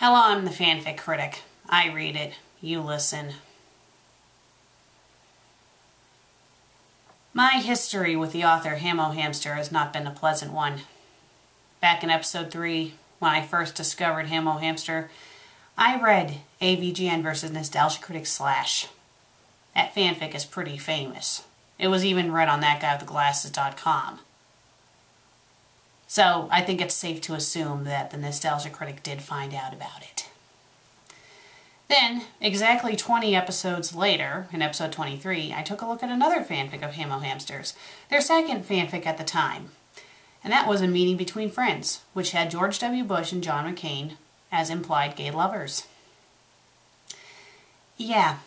Hello, I'm the FanFic Critic. I read it, you listen. My history with the author Hamo Hamster has not been a pleasant one. Back in episode 3, when I first discovered Hamo Hamster, I read AVGN vs. Nostalgia Critic / That fanfic is pretty famous. It was even read on thatguywiththeglasses.com. So I think it's safe to assume that the Nostalgia Critic did find out about it. Then, exactly 20 episodes later, in episode 23, I took a look at another fanfic of Hamo Hamsters, their second fanfic at the time. And that was A Meeting Between Friends, which had George W. Bush and John McCain as implied gay lovers. Yeah,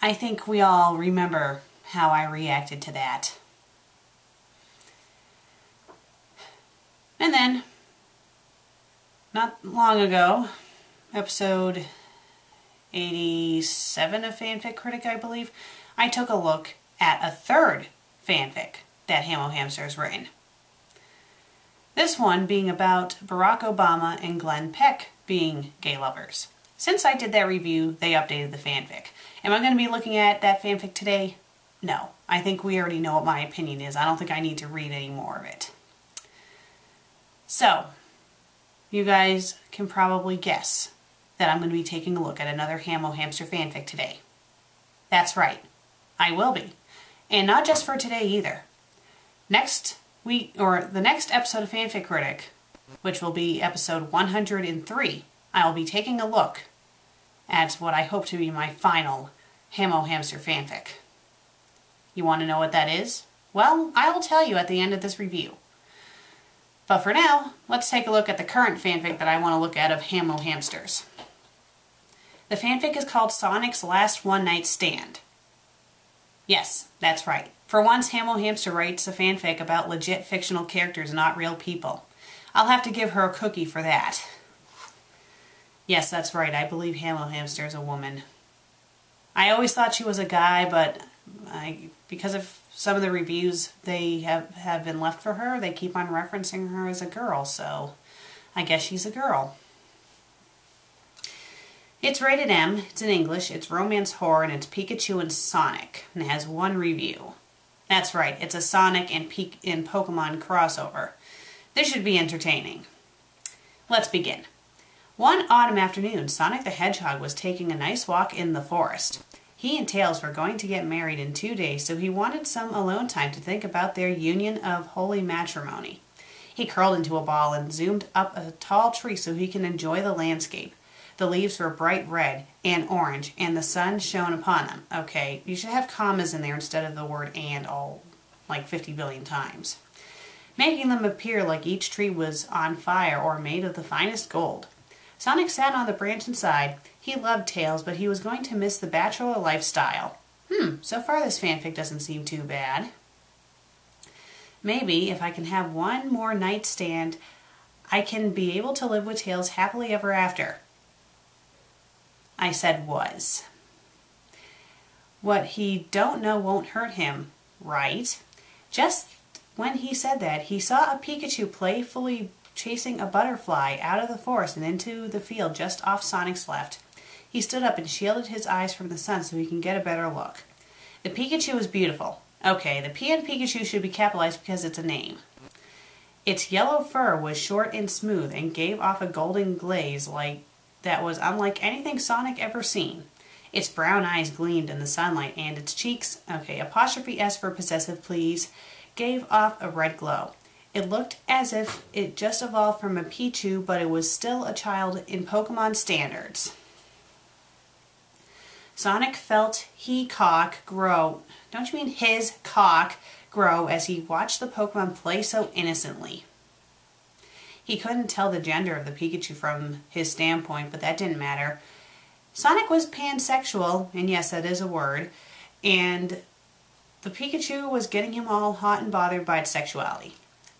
I think we all remember how I reacted to that. And then, not long ago, episode 87 of FanFic Critic, I believe, I took a look at a third fanfic that Hamo Hamster has written. This one being about Barack Obama and Glenn Peck being gay lovers. Since I did that review, they updated the fanfic. Am I going to be looking at that fanfic today? No. I think we already know what my opinion is. I don't think I need to read any more of it. So, you guys can probably guess that I'm going to be taking a look at another Hamo Hamster fanfic today. That's right, I will be. And not just for today either. Next week, or the next episode of FanFic Critic, which will be episode 103, I will be taking a look at what I hope to be my final Hamo Hamster fanfic. You want to know what that is? Well, I will tell you at the end of this review. But for now, let's take a look at the current fanfic that I want to look at of Hamo Hamsters. The fanfic is called Sonic's Last One Night Stand. Yes, that's right. For once, Hamo Hamster writes a fanfic about legit fictional characters, not real people. I'll have to give her a cookie for that. Yes, that's right. I believe Hamo Hamster is a woman. I always thought she was a guy, but because of some of the reviews they have been left for her, they keep on referencing her as a girl, so I guess she's a girl. It's rated M, it's in English, it's romance horror, and it's Pikachu and Sonic, and it has one review. That's right, it's a Sonic and Pokemon crossover. This should be entertaining. Let's begin. One autumn afternoon, Sonic the Hedgehog was taking a nice walk in the forest. He and Tails were going to get married in 2 days, so he wanted some alone time to think about their union of holy matrimony. He curled into a ball and zoomed up a tall tree so he could enjoy the landscape. The leaves were bright red and orange, and the sun shone upon them. Okay, you should have commas in there instead of the word "and" all like 50 billion times, making them appear like each tree was on fire or made of the finest gold. Sonic sat on the branch and sighed. He loved Tails, but he was going to miss the bachelor lifestyle. So far this fanfic doesn't seem too bad. Maybe if I can have one more nightstand, I can be able to live with Tails happily ever after. I said was. What he don't know won't hurt him, right? Just when he said that, he saw a Pikachu playfully chasing a butterfly out of the forest and into the field just off Sonic's left. He stood up and shielded his eyes from the sun so he can get a better look. The Pikachu is beautiful. Okay, the P in Pikachu should be capitalized because it's a name. Its yellow fur was short and smooth and gave off a golden glaze that was unlike anything Sonic ever seen. Its brown eyes gleamed in the sunlight and its cheeks, okay, apostrophe S for possessive please, gave off a red glow. It looked as if it just evolved from a Pichu, but it was still a child in Pokemon standards. Sonic felt his cock grow. Don't you mean his cock grow as he watched the Pokemon play so innocently? He couldn't tell the gender of the Pikachu from his standpoint, but that didn't matter. Sonic was pansexual, and yes, that is a word, and the Pikachu was getting him all hot and bothered by its sexuality.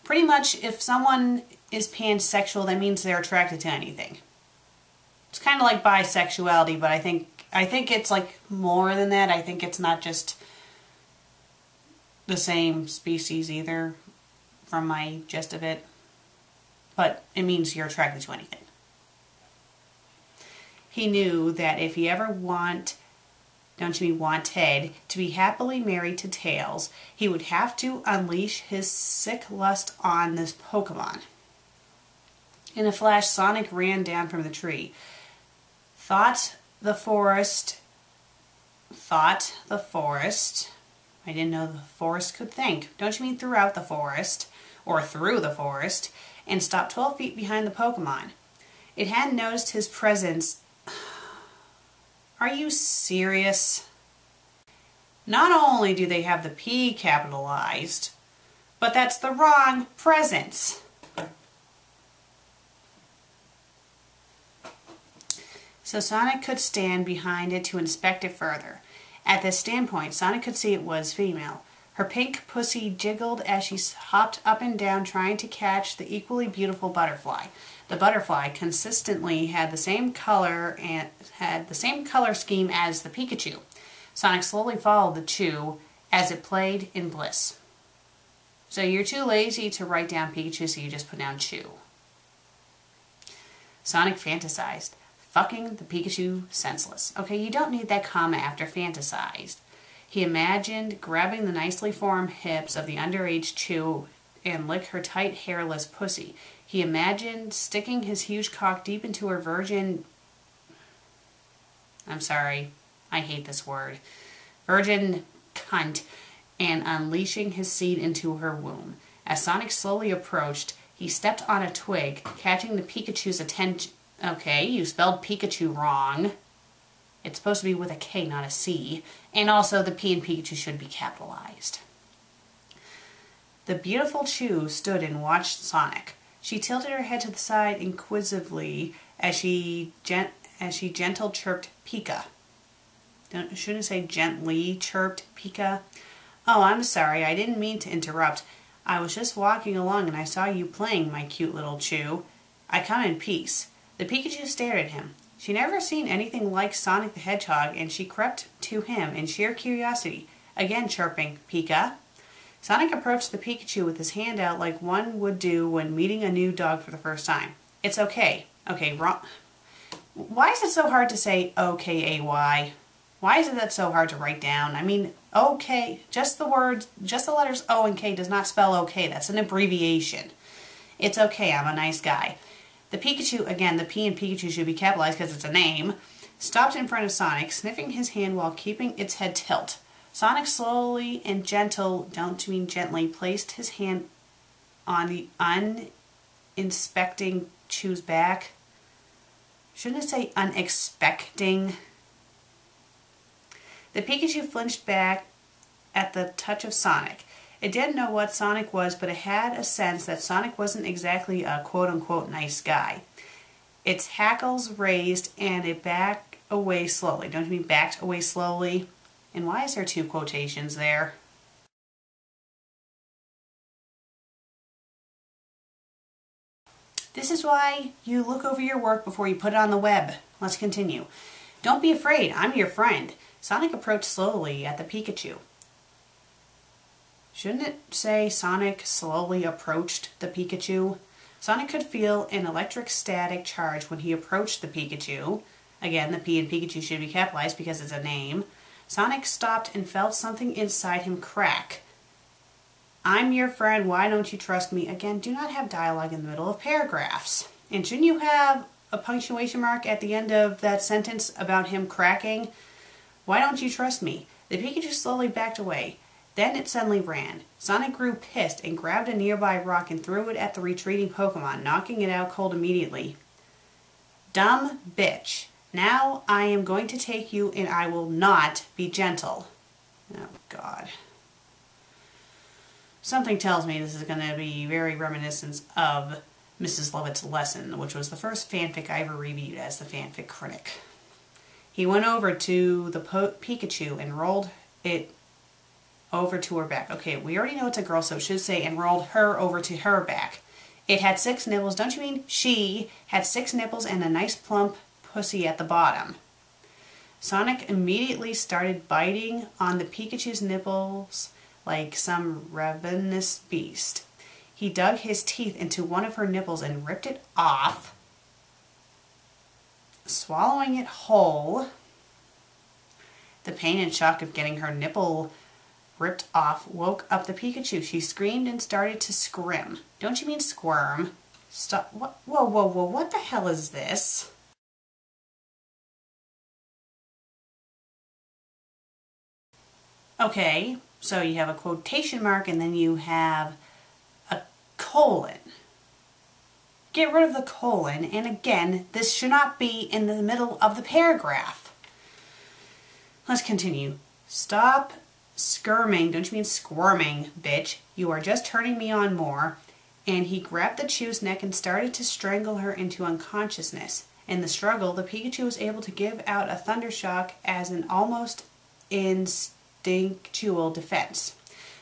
Pretty much, if someone is pansexual, that means they're attracted to anything. It's kind of like bisexuality, but I think it's like more than that. I think it's not just the same species either, from my gist of it. But it means you're attracted to anything. He knew that if he ever wanted to be happily married to Tails, he would have to unleash his sick lust on this Pokemon. In a flash, Sonic ran down from the tree. Thought the forest. I didn't know the forest could think. Don't you mean throughout the forest? Or through the forest? And stopped 12 feet behind the Pokemon. It hadn't noticed his presence. Are you serious? Not only do they have the P capitalized, but that's the wrong presence. So Sonic could stand behind it to inspect it further. At this standpoint, Sonic could see it was female. Her pink pussy jiggled as she hopped up and down trying to catch the equally beautiful butterfly. The butterfly consistently had the same color scheme as the Pikachu. Sonic slowly followed the Chew as it played in bliss. So you're too lazy to write down Pikachu, so you just put down Chew. Sonic fantasized, fucking the Pikachu senseless. Okay, you don't need that comma after fantasized. He imagined grabbing the nicely formed hips of the underage Chew and lick her tight, hairless pussy. He imagined sticking his huge cock deep into her virgin... I'm sorry, I hate this word. Virgin cunt, and unleashing his seed into her womb. As Sonic slowly approached, he stepped on a twig, catching the Pikachu's attention... Okay, you spelled Pikachu wrong. It's supposed to be with a K, not a C. And also, the P in Pikachu should be capitalized. The beautiful Chew stood and watched Sonic. She tilted her head to the side inquisitively as she gentle chirped Pika. Shouldn't say gently chirped Pika. Oh, I'm sorry. I didn't mean to interrupt. I was just walking along and I saw you playing, my cute little Chew. I come in peace. The Pikachu stared at him. She'd never seen anything like Sonic the Hedgehog, and she crept to him in sheer curiosity, again chirping, Pika. Sonic approached the Pikachu with his hand out like one would do when meeting a new dog for the first time. It's okay. Okay, wrong. Why is it so hard to say O-K-A-Y? Why is it that so hard to write down? I mean, okay, just the letters O and K does not spell okay. That's an abbreviation. It's okay, I'm a nice guy. The Pikachu, again, the P in Pikachu should be capitalized because it's a name, stopped in front of Sonic, sniffing his hand while keeping its head tilt. Sonic slowly and gently placed his hand on the uninspecting Chew's back. Shouldn't it say unexpecting? The Pikachu flinched back at the touch of Sonic. It didn't know what Sonic was, but it had a sense that Sonic wasn't exactly a quote-unquote nice guy. Its hackles raised and it backed away slowly. Don't you mean backed away slowly? And why is there two quotations there? This is why you look over your work before you put it on the web. Let's continue. Don't be afraid, I'm your friend. Sonic approached slowly at the Pikachu. Shouldn't it say Sonic slowly approached the Pikachu? Sonic could feel an electric static charge when he approached the Pikachu. Again, the P in Pikachu should be capitalized because it's a name. Sonic stopped and felt something inside him crack. I'm your friend, why don't you trust me? Again, do not have dialogue in the middle of paragraphs. And shouldn't you have a punctuation mark at the end of that sentence about him cracking? Why don't you trust me? The Pikachu slowly backed away. Then it suddenly ran. Sonic grew pissed and grabbed a nearby rock and threw it at the retreating Pokemon, knocking it out cold immediately. Dumb bitch. Now I am going to take you and I will not be gentle. Oh, God. Something tells me this is going to be very reminiscent of Mrs. Lovett's Lesson, which was the first fanfic I ever reviewed as the FanFic Critic. He went over to the Pikachu and rolled it over to her back. Okay, we already know it's a girl, so it should say and rolled her over to her back. It had 6 nipples. Don't you mean she had 6 nipples and a nice plump pussy at the bottom? Sonic immediately started biting on the Pikachu's nipples like some ravenous beast. He dug his teeth into one of her nipples and ripped it off, swallowing it whole. The pain and shock of getting her nipple ripped off woke up the Pikachu. She screamed and started to scrim. Don't you mean squirm? Stop. What? Whoa, whoa, whoa. What the hell is this? Okay, so you have a quotation mark and then you have a colon. Get rid of the colon, and again, this should not be in the middle of the paragraph. Let's continue. Stop skirming, don't you mean squirming, bitch. You are just turning me on more. And he grabbed the Chew's neck and started to strangle her into unconsciousness. In the struggle, the Pikachu was able to give out a thunder shock as an almost instinctual defense.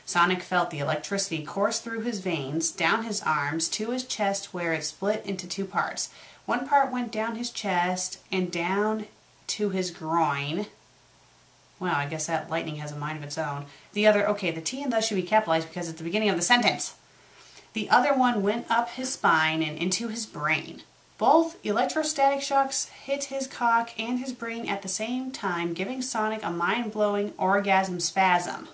Sonic felt the electricity course through his veins, down his arms, to his chest where it split into 2 parts. One part went down his chest and down to his groin. Wow, I guess that lightning has a mind of its own. The other, okay, the T and the should be capitalized because it's the beginning of the sentence. The other one went up his spine and into his brain. Both electrostatic shocks hit his cock and his brain at the same time, giving Sonic a mind-blowing orgasm spasm.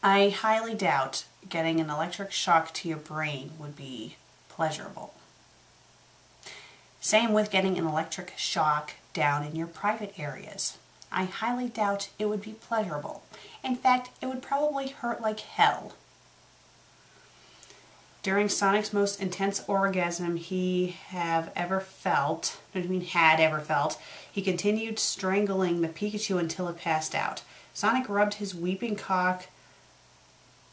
I highly doubt getting an electric shock to your brain would be pleasurable. Same with getting an electric shock down in your private areas. I highly doubt it would be pleasurable. In fact, it would probably hurt like hell. During Sonic's most intense orgasm he had ever felt, he continued strangling the Pikachu until it passed out. Sonic rubbed his weeping cock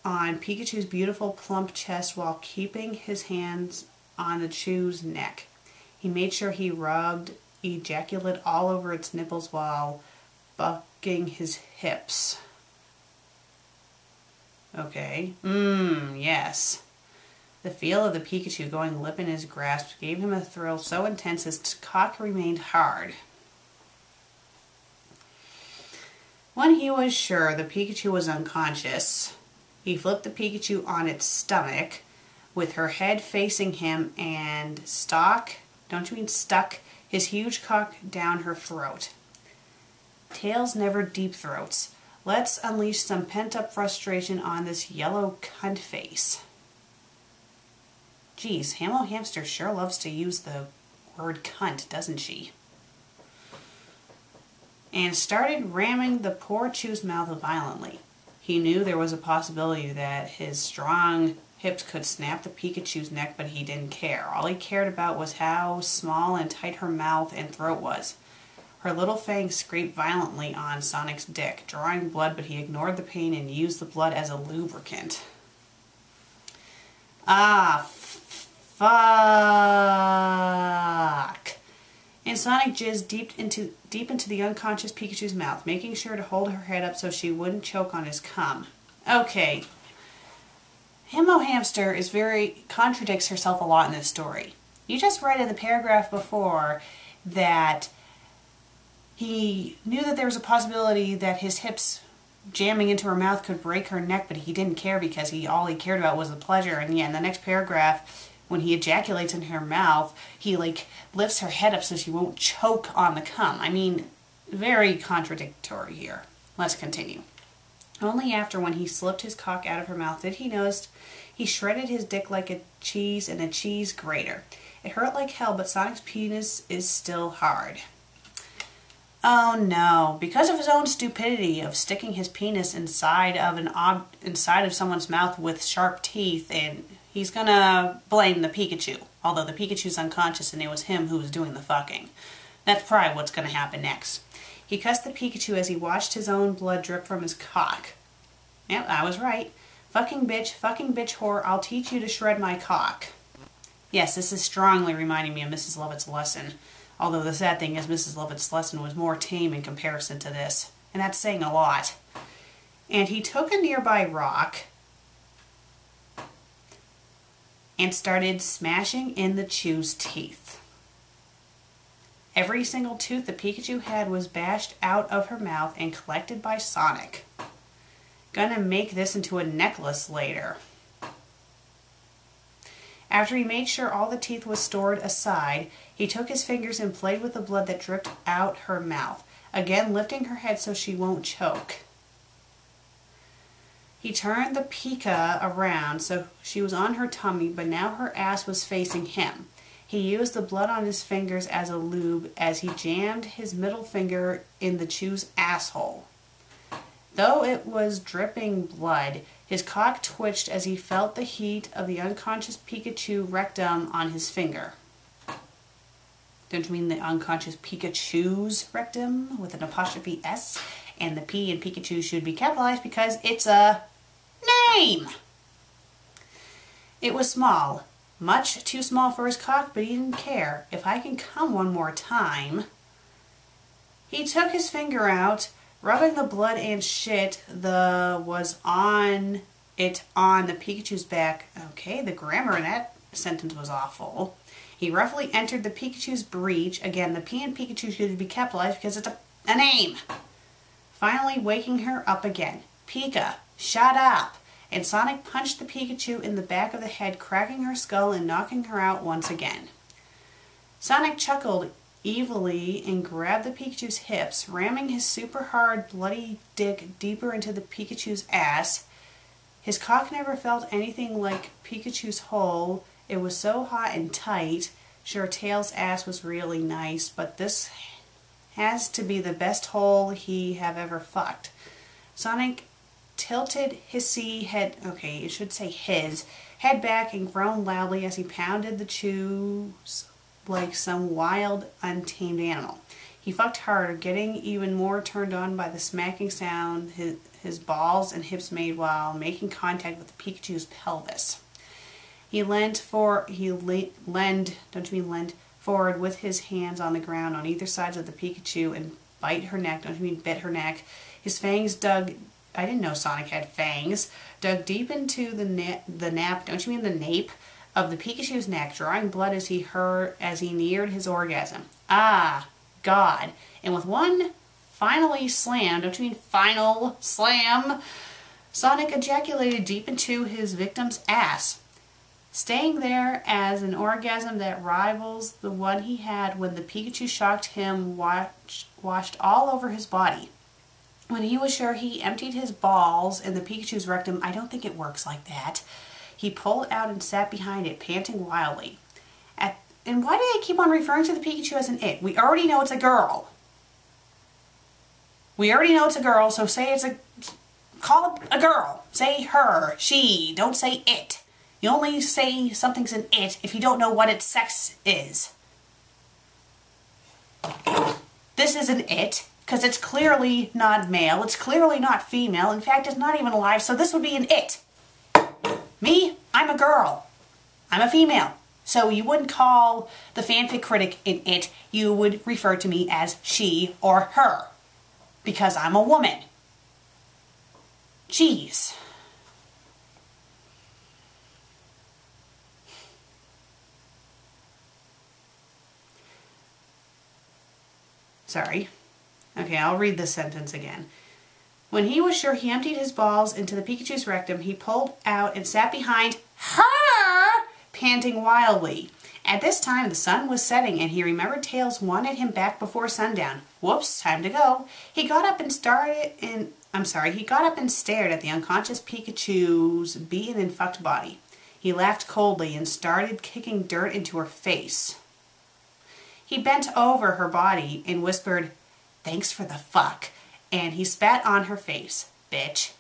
on Pikachu's beautiful plump chest while keeping his hands on the Chew's neck. He made sure he rubbed ejaculate all over its nipples while bucking his hips. Okay. Yes. The feel of the Pikachu going limp in his grasp gave him a thrill so intense his cock remained hard. When he was sure the Pikachu was unconscious, he flipped the Pikachu on its stomach with her head facing him and stuck his huge cock down her throat. Tails never deep throats. Let's unleash some pent-up frustration on this yellow cunt face. Geez, Hamo Hamster sure loves to use the word cunt, doesn't she? And started ramming the poor Chew's mouth violently. He knew there was a possibility that his strong hips could snap the Pikachu's neck, but he didn't care. All he cared about was how small and tight her mouth and throat was. Her little fangs scraped violently on Sonic's dick, drawing blood, but he ignored the pain and used the blood as a lubricant. Ah, fuck. And Sonic jizzed deep into the unconscious Pikachu's mouth, making sure to hold her head up so she wouldn't choke on his cum. Okay. Hamo Hamster contradicts herself a lot in this story. You just read in the paragraph before that he knew that there was a possibility that his hips jamming into her mouth could break her neck, but he didn't care because all he cared about was the pleasure. And yeah, in the next paragraph, When he ejaculates in her mouth, he like lifts her head up so she won't choke on the cum. I mean, very contradictory here. Let's continue. Only after, when he slipped his cock out of her mouth, did he notice he shredded his dick like a cheese in a cheese grater. It hurt like hell, but Sonic's penis is still hard. Oh no, because of his own stupidity of sticking his penis inside of someone's mouth with sharp teeth, and he's gonna blame the Pikachu, although the Pikachu's unconscious and it was him who was doing the fucking. That's probably what's gonna happen next. He cussed the Pikachu as he watched his own blood drip from his cock. Yep, I was right. Fucking bitch whore, I'll teach you to shred my cock. Yes, this is strongly reminding me of Mrs. Lovett's lesson. Although the sad thing is Mrs. Lovett's lesson was more tame in comparison to this. And that's saying a lot. And he took a nearby rock and started smashing in the chew's teeth. Every single tooth the Pikachu had was bashed out of her mouth and collected by Sonic. Gonna make this into a necklace later. After he made sure all the teeth was stored aside, he took his fingers and played with the blood that dripped out her mouth, again lifting her head so she won't choke. He turned the Pika around so she was on her tummy, but now her ass was facing him. He used the blood on his fingers as a lube as he jammed his middle finger in the chew's asshole. Though it was dripping blood, his cock twitched as he felt the heat of the unconscious Pikachu rectum on his finger. Don't you mean the unconscious Pikachu's rectum with an apostrophe S? And the P in Pikachu should be capitalized because it's a name! It was small. Much too small for his cock, but he didn't care. If I can come one more time. He took his finger out, rubbing the blood and shit was on the Pikachu's back. Okay, the grammar in that sentence was awful. He roughly entered the Pikachu's breech. Again, the P in Pikachu should be capitalized because it's a name. Finally waking her up again. Pika, shut up! And Sonic punched the Pikachu in the back of the head, cracking her skull and knocking her out once again. Sonic chuckled evilly and grabbed the Pikachu's hips, ramming his super hard, bloody dick deeper into the Pikachu's ass. His cock never felt anything like Pikachu's hole. It was so hot and tight. Sure, Tails' ass was really nice, but this has to be the best hole he have ever fucked. Sonic tilted his head back and groaned loudly as he pounded the chews like some wild, untamed animal. He fucked harder, getting even more turned on by the smacking sound his balls and hips made while making contact with the Pikachu's pelvis. He leaned forward with his hands on the ground on either side of the Pikachu and bit her neck. His fangs dug. I didn't know Sonic had fangs. Dug deep into the nape of the Pikachu's neck, drawing blood as he neared his orgasm. Ah, God. And with one final slam, Sonic ejaculated deep into his victim's ass, staying there as an orgasm that rivals the one he had when the Pikachu shocked him washed all over his body. When he was sure he emptied his balls in the Pikachu's rectum, I don't think it works like that. He pulled out and sat behind it, panting wildly. And why do they keep on referring to the Pikachu as an it? We already know it's a girl. So call it a girl. Say her, she, don't say it. You only say something's an it if you don't know what its sex is. This is an it. Because it's clearly not male, it's clearly not female, in fact it's not even alive, so this would be an it. Me, I'm a girl. I'm a female. So you wouldn't call the FanFic Critic an it, you would refer to me as she or her. Because I'm a woman. Jeez. Sorry. Okay, I'll read this sentence again. When he was sure he emptied his balls into the Pikachu's rectum, he pulled out and sat behind her, panting wildly. At this time, the sun was setting, and he remembered Tails wanted him back before sundown. Whoops, time to go. He got up and stared at the unconscious Pikachu's beaten and fucked body. He laughed coldly and started kicking dirt into her face. He bent over her body and whispered, "Thanks for the fuck," and he spat on her face. "Bitch."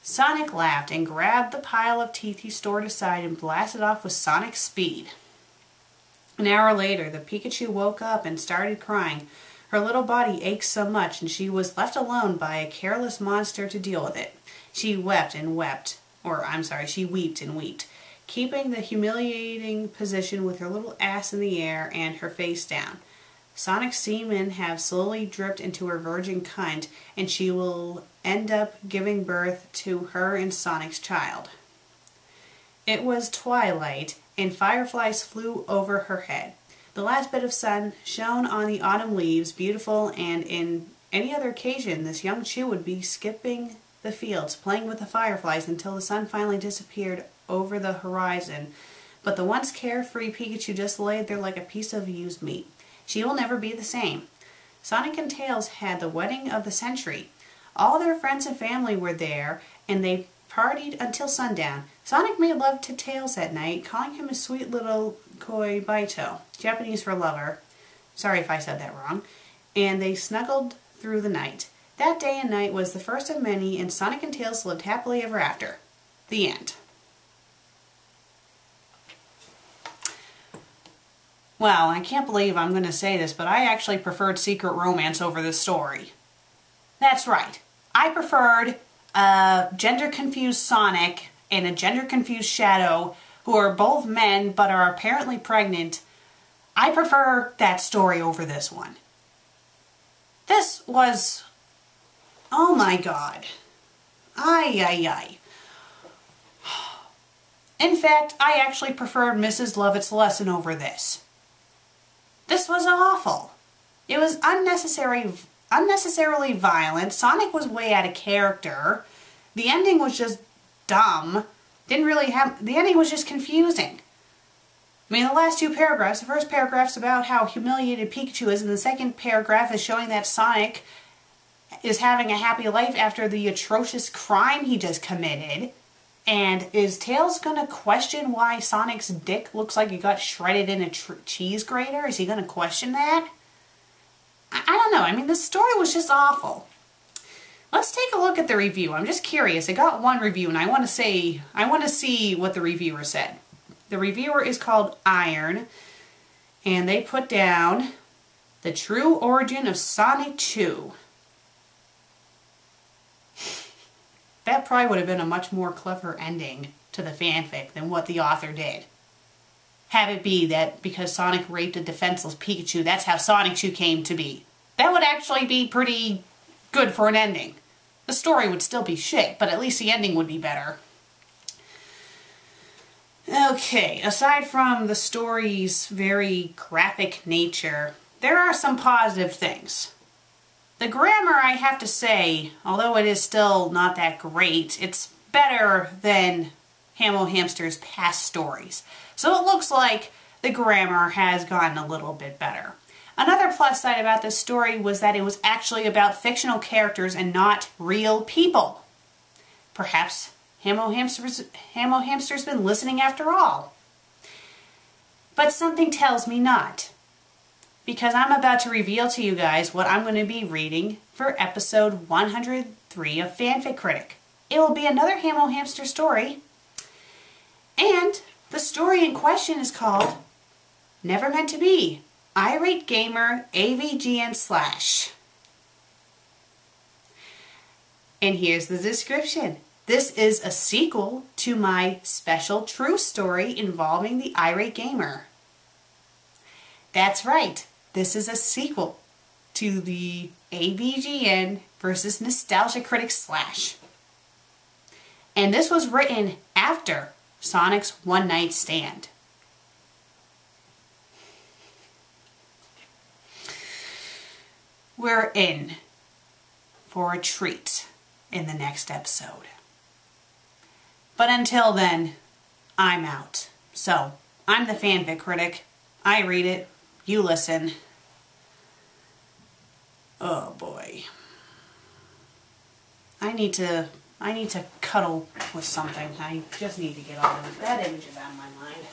Sonic laughed and grabbed the pile of teeth he stored aside and blasted off with sonic speed. An hour later, the Pikachu woke up and started crying. Her little body ached so much, and she was left alone by a careless monster to deal with it. She wept and wept, she weeped and wept, keeping the humiliating position with her little ass in the air and her face down. Sonic's semen have slowly dripped into her virgin cunt, and she will end up giving birth to her and Sonic's child. It was twilight, and fireflies flew over her head. The last bit of sun shone on the autumn leaves, beautiful, and in any other occasion this young Chew would be skipping the fields, playing with the fireflies until the sun finally disappeared over the horizon. But the once carefree Pikachu just lay there like a piece of used meat. She will never be the same. Sonic and Tails had the wedding of the century. All their friends and family were there, and they partied until sundown. Sonic made love to Tails that night, calling him a sweet little koibaito, Japanese for lover. Sorry if I said that wrong. And they snuggled through the night. That day and night was the first of many, and Sonic and Tails lived happily ever after. The end. Well, I can't believe I'm going to say this, but I actually preferred Secret Romance over this story. That's right. I preferred a gender-confused Sonic and a gender-confused Shadow who are both men but are apparently pregnant. I prefer that story over this one. This was... oh my god. Ay. In fact, I actually preferred Mrs. Lovett's Lesson over this. This was awful. It was unnecessarily violent. Sonic was way out of character. The ending was just dumb. The ending was just confusing. I mean, the last two paragraphs, the first paragraph's about how humiliated Pikachu is, and the second paragraph is showing that Sonic is having a happy life after the atrocious crime he just committed. And is Tails gonna question why Sonic's dick looks like it got shredded in a cheese grater? Is he gonna question that? I don't know. I mean, the story was just awful. Let's take a look at the review. I'm just curious. I got one review, and I want to see what the reviewer said. The reviewer is called Iron, and they put down the true origin of Sonic 2. That probably would have been a much more clever ending to the fanfic than what the author did. Have it be that because Sonic raped a defenseless Pikachu, that's how Sonic 2 came to be. That would actually be pretty good for an ending. The story would still be shit, but at least the ending would be better. Okay, aside from the story's very graphic nature, there are some positive things. The grammar, I have to say, although it is still not that great, it's better than Hamo Hamster's past stories. So it looks like the grammar has gotten a little bit better. Another plus side about this story was that it was actually about fictional characters and not real people. Perhaps Hamo Hamster's been listening after all. But something tells me not. Because I'm about to reveal to you guys what I'm going to be reading for episode 103 of FanFic Critic. It will be another Hamo Hamster story. And the story in question is called Never Meant to Be, Irate Gamer AVGN/. And here's the description. This is a sequel to my special true story involving the Irate Gamer. That's right. This is a sequel to the AVGN versus Nostalgia Critic / And this was written after Sonic's One Night Stand. We're in for a treat in the next episode. But until then, I'm out. So, I'm the fanfic critic. I read it. You listen. Oh boy. I need to cuddle with something. I just need to get all of that images out of my mind.